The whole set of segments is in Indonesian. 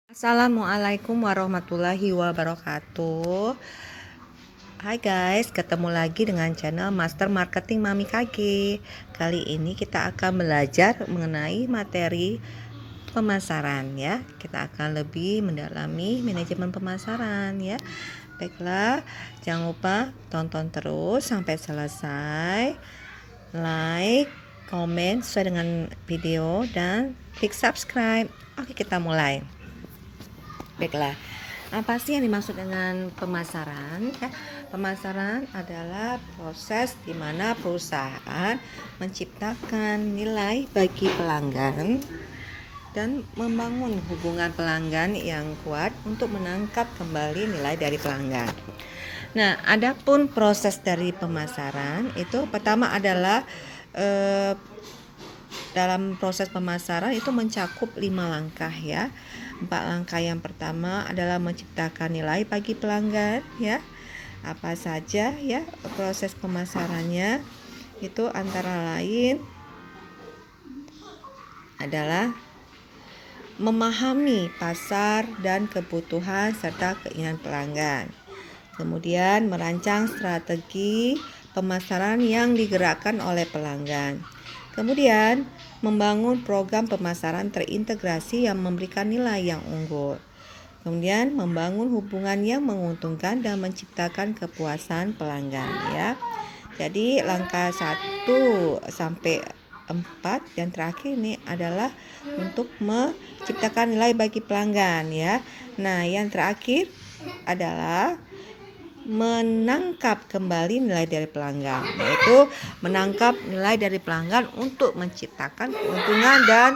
Assalamualaikum warahmatullahi wabarakatuh. Hai guys, ketemu lagi dengan channel Master Marketing Mami KG. Kali ini kita akan belajar mengenai materi pemasaran ya. Kita akan lebih mendalami manajemen pemasaran ya. Baiklah, jangan lupa tonton terus sampai selesai. Like, komen sesuai dengan video dan klik subscribe. Oke, kita mulai. Baiklah, apa sih yang dimaksud dengan pemasaran? Ya, pemasaran adalah proses di mana perusahaan menciptakan nilai bagi pelanggan dan membangun hubungan pelanggan yang kuat untuk menangkap kembali nilai dari pelanggan. Nah, adapun proses dari pemasaran itu pertama adalah dalam proses pemasaran itu mencakup 5 langkah ya. 4 langkah yang pertama adalah menciptakan nilai bagi pelanggan ya. Apa saja ya proses pemasarannya? Itu antara lain adalah memahami pasar dan kebutuhan serta keinginan pelanggan. Kemudian merancang strategi pemasaran yang digerakkan oleh pelanggan. Kemudian membangun program pemasaran terintegrasi yang memberikan nilai yang unggul. Kemudian membangun hubungan yang menguntungkan dan menciptakan kepuasan pelanggan ya. Jadi langkah 1 sampai 4 yang terakhir ini adalah untuk menciptakan nilai bagi pelanggan ya. Nah, yang terakhir adalah menangkap kembali nilai dari pelanggan, yaitu menangkap nilai dari pelanggan untuk menciptakan keuntungan dan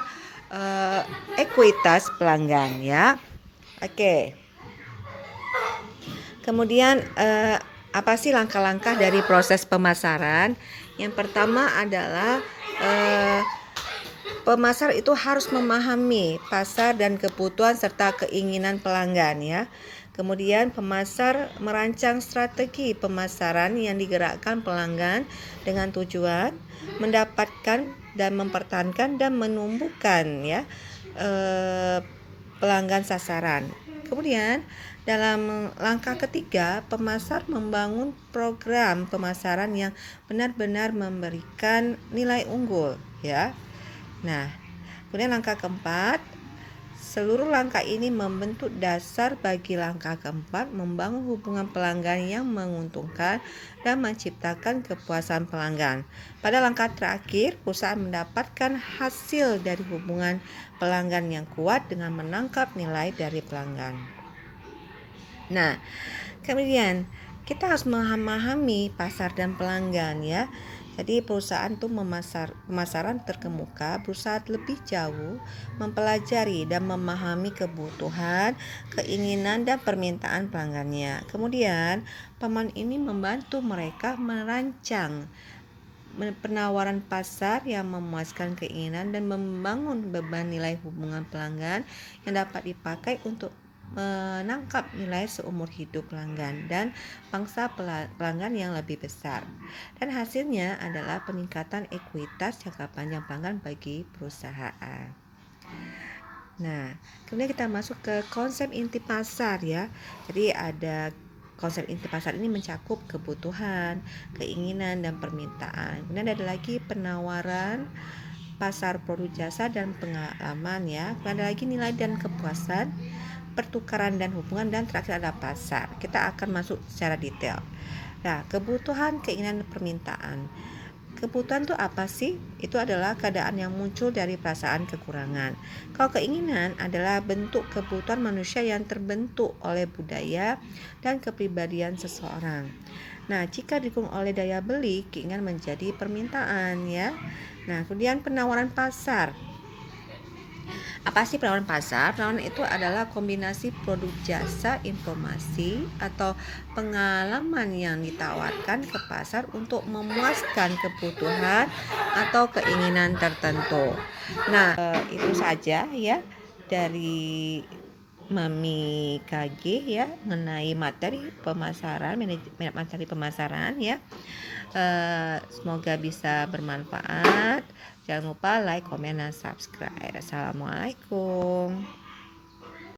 ekuitas pelanggan ya. Oke. Kemudian apa sih langkah-langkah dari proses pemasaran? Yang pertama adalah pemasar itu harus memahami pasar dan kebutuhan serta keinginan pelanggan ya. Kemudian pemasar merancang strategi pemasaran yang digerakkan pelanggan dengan tujuan mendapatkan dan mempertahankan dan menumbuhkan ya pelanggan sasaran. Kemudian dalam langkah ketiga, pemasar membangun program pemasaran yang benar-benar memberikan nilai unggul ya. Nah, kemudian langkah keempat, seluruh langkah ini membentuk dasar bagi langkah keempat, membangun hubungan pelanggan yang menguntungkan dan menciptakan kepuasan pelanggan. Pada langkah terakhir, perusahaan mendapatkan hasil dari hubungan pelanggan yang kuat dengan menangkap nilai dari pelanggan. Nah, kemudian kita harus memahami pasar dan pelanggan ya. Jadi perusahaan tuh pemasaran terkemuka berusaha lebih jauh mempelajari dan memahami kebutuhan, keinginan dan permintaan pelanggannya. Kemudian paman ini membantu mereka merancang penawaran pasar yang memuaskan keinginan dan membangun beban nilai hubungan pelanggan yang dapat dipakai untuk menangkap nilai seumur hidup pelanggan dan pangsa pelanggan yang lebih besar. Dan hasilnya adalah peningkatan ekuitas jangka panjang pelanggan bagi perusahaan. Nah, kemudian kita masuk ke konsep inti pasar ya. Jadi ada konsep inti pasar ini mencakup kebutuhan, keinginan, dan permintaan. Kemudian ada lagi penawaran, pasar produk jasa, dan pengalaman ya. Kemudian ada lagi nilai dan kepuasan, pertukaran dan hubungan, dan terakhir ada pasar. Kita akan masuk secara detail. Nah, kebutuhan, keinginan, dan permintaan. Kebutuhan itu apa sih? Itu adalah keadaan yang muncul dari perasaan kekurangan. Kalau keinginan adalah bentuk kebutuhan manusia yang terbentuk oleh budaya dan kepribadian seseorang. Nah, jika didukung oleh daya beli, keinginan menjadi permintaan ya. Nah, kemudian penawaran pasar. Apa sih penawaran pasar? Penawaran itu adalah kombinasi produk jasa, informasi, atau pengalaman yang ditawarkan ke pasar untuk memuaskan kebutuhan atau keinginan tertentu. Nah, itu saja ya dari Mami KG ya mengenai materi pemasaran, materi pemasaran ya. Semoga bisa bermanfaat. Jangan lupa like, komen, dan subscribe. Assalamualaikum.